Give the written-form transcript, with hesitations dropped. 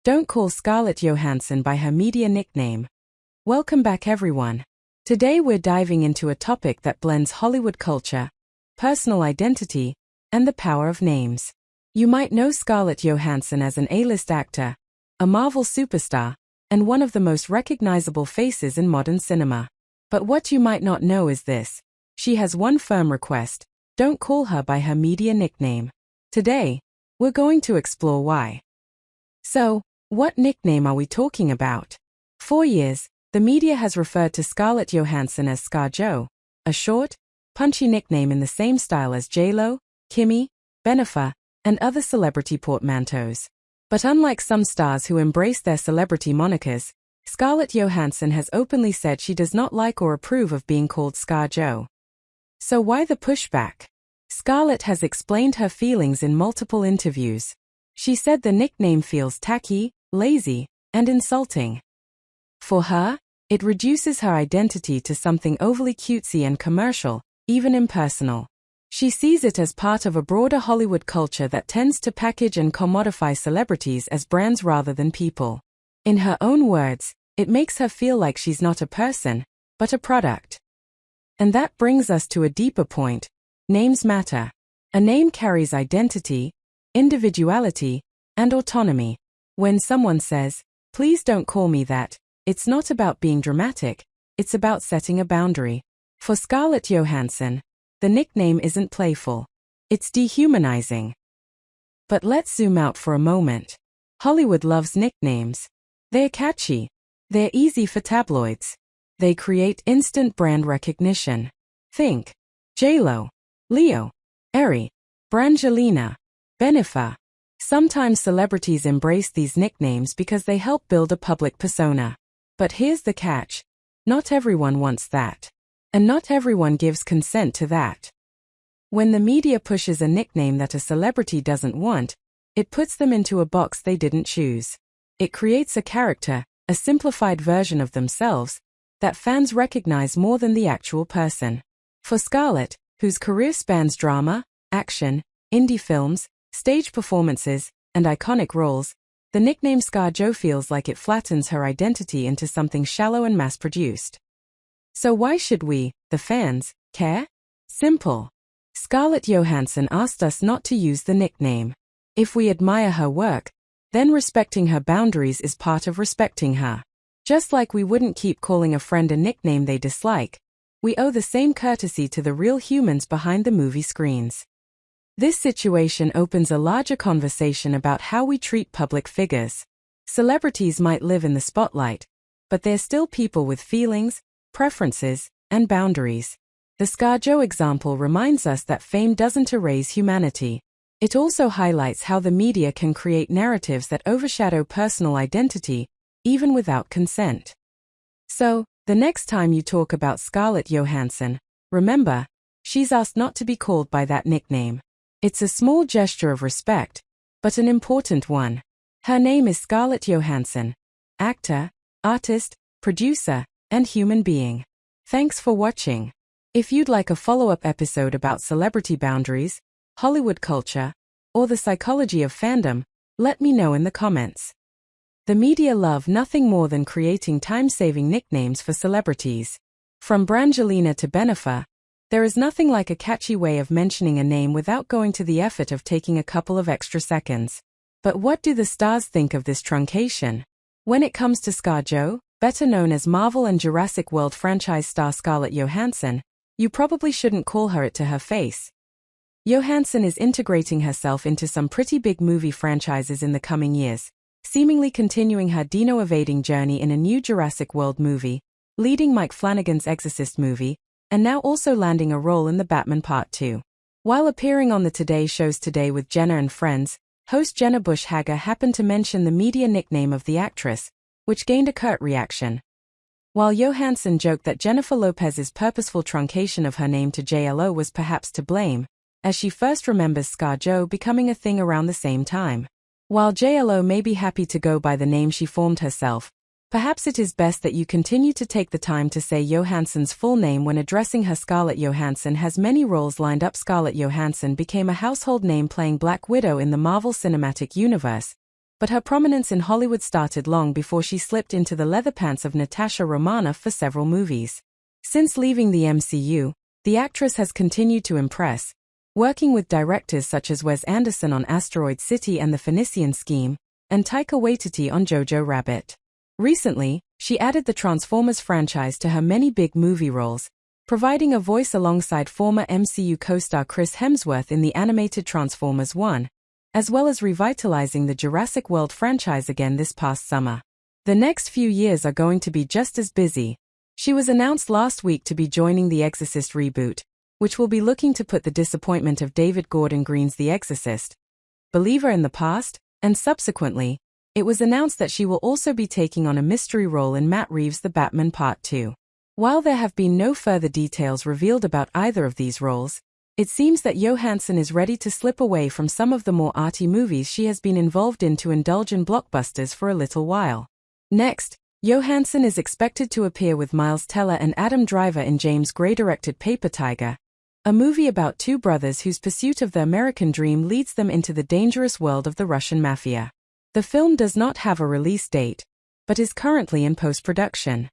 Don't call Scarlett Johansson by her media nickname. Welcome back, everyone. Today we're diving into a topic that blends Hollywood culture, personal identity, and the power of names. You might know Scarlett Johansson as an A-list actor, a Marvel superstar, and one of the most recognizable faces in modern cinema. But what you might not know is this: she has one firm request: don't call her by her media nickname. Today, we're going to explore why. So, what nickname are we talking about? For years, the media has referred to Scarlett Johansson as ScarJo, a short, punchy nickname in the same style as J.Lo, Kimmy, Jennifer, and other celebrity portmanteaus. But unlike some stars who embrace their celebrity monikers, Scarlett Johansson has openly said she does not like or approve of being called ScarJo. So why the pushback? Scarlett has explained her feelings in multiple interviews. She said the nickname feels tacky, lazy, and insulting. For her, it reduces her identity to something overly cutesy and commercial, even impersonal. She sees it as part of a broader Hollywood culture that tends to package and commodify celebrities as brands rather than people. In her own words, it makes her feel like she's not a person, but a product. And that brings us to a deeper point: names matter. A name carries identity, individuality, and autonomy. When someone says, "Please don't call me that," it's not about being dramatic, it's about setting a boundary. For Scarlett Johansson, the nickname isn't playful. It's dehumanizing. But let's zoom out for a moment. Hollywood loves nicknames. They're catchy. They're easy for tabloids. They create instant brand recognition. Think JLo, Leo, Eri, Brangelina, Jennifer. Sometimes celebrities embrace these nicknames because they help build a public persona. But here's the catch: not everyone wants that. And not everyone gives consent to that. When the media pushes a nickname that a celebrity doesn't want, it puts them into a box they didn't choose. It creates a character, a simplified version of themselves, that fans recognize more than the actual person. For Scarlett, whose career spans drama, action, indie films, stage performances, and iconic roles, the nickname ScarJo feels like it flattens her identity into something shallow and mass-produced. So why should we, the fans, care? Simple. Scarlett Johansson asked us not to use the nickname. If we admire her work, then respecting her boundaries is part of respecting her. Just like we wouldn't keep calling a friend a nickname they dislike, we owe the same courtesy to the real humans behind the movie screens. This situation opens a larger conversation about how we treat public figures. Celebrities might live in the spotlight, but they're still people with feelings, preferences, and boundaries. The ScarJo example reminds us that fame doesn't erase humanity. It also highlights how the media can create narratives that overshadow personal identity, even without consent. So, the next time you talk about Scarlett Johansson, remember, she's asked not to be called by that nickname. It's a small gesture of respect, but an important one. Her name is Scarlett Johansson, actor, artist, producer, and human being. Thanks for watching. If you'd like a follow-up episode about celebrity boundaries, Hollywood culture, or the psychology of fandom, let me know in the comments. The media love nothing more than creating time-saving nicknames for celebrities. From Brangelina to Jennifer, there is nothing like a catchy way of mentioning a name without going to the effort of taking a couple of extra seconds. But what do the stars think of this truncation? When it comes to ScarJo, better known as Marvel and Jurassic World franchise star Scarlett Johansson, you probably shouldn't call her it to her face. Johansson is integrating herself into some pretty big movie franchises in the coming years, seemingly continuing her Dino-evading journey in a new Jurassic World movie, leading Mike Flanagan's Exorcist movie, and now also landing a role in The Batman Part 2. While appearing on the Today Show's Today with Jenna and Friends, host Jenna Bush Hager happened to mention the media nickname of the actress, which gained a curt reaction. While Johansson joked that Jennifer Lopez's purposeful truncation of her name to JLo was perhaps to blame, as she first remembers ScarJo becoming a thing around the same time. While JLo may be happy to go by the name she formed herself, perhaps it is best that you continue to take the time to say Johansson's full name when addressing her. Scarlett Johansson has many roles lined up. Scarlett Johansson became a household name playing Black Widow in the Marvel Cinematic Universe, but her prominence in Hollywood started long before she slipped into the leather pants of Natasha Romanoff for several movies. Since leaving the MCU, the actress has continued to impress, working with directors such as Wes Anderson on Asteroid City and The Phoenician Scheme, and Taika Waititi on Jojo Rabbit. Recently, she added the Transformers franchise to her many big movie roles, providing a voice alongside former MCU co-star Chris Hemsworth in the animated Transformers 1, as well as revitalizing the Jurassic World franchise again this past summer. The next few years are going to be just as busy. She was announced last week to be joining The Exorcist reboot, which will be looking to put the disappointment of David Gordon Green's The Exorcist Believer in the past, and subsequently, it was announced that she will also be taking on a mystery role in Matt Reeves' The Batman Part 2. While there have been no further details revealed about either of these roles, it seems that Johansson is ready to slip away from some of the more arty movies she has been involved in to indulge in blockbusters for a little while. Next, Johansson is expected to appear with Miles Teller and Adam Driver in James Gray-directed Paper Tiger, a movie about two brothers whose pursuit of the American dream leads them into the dangerous world of the Russian mafia. The film does not have a release date, but is currently in post-production.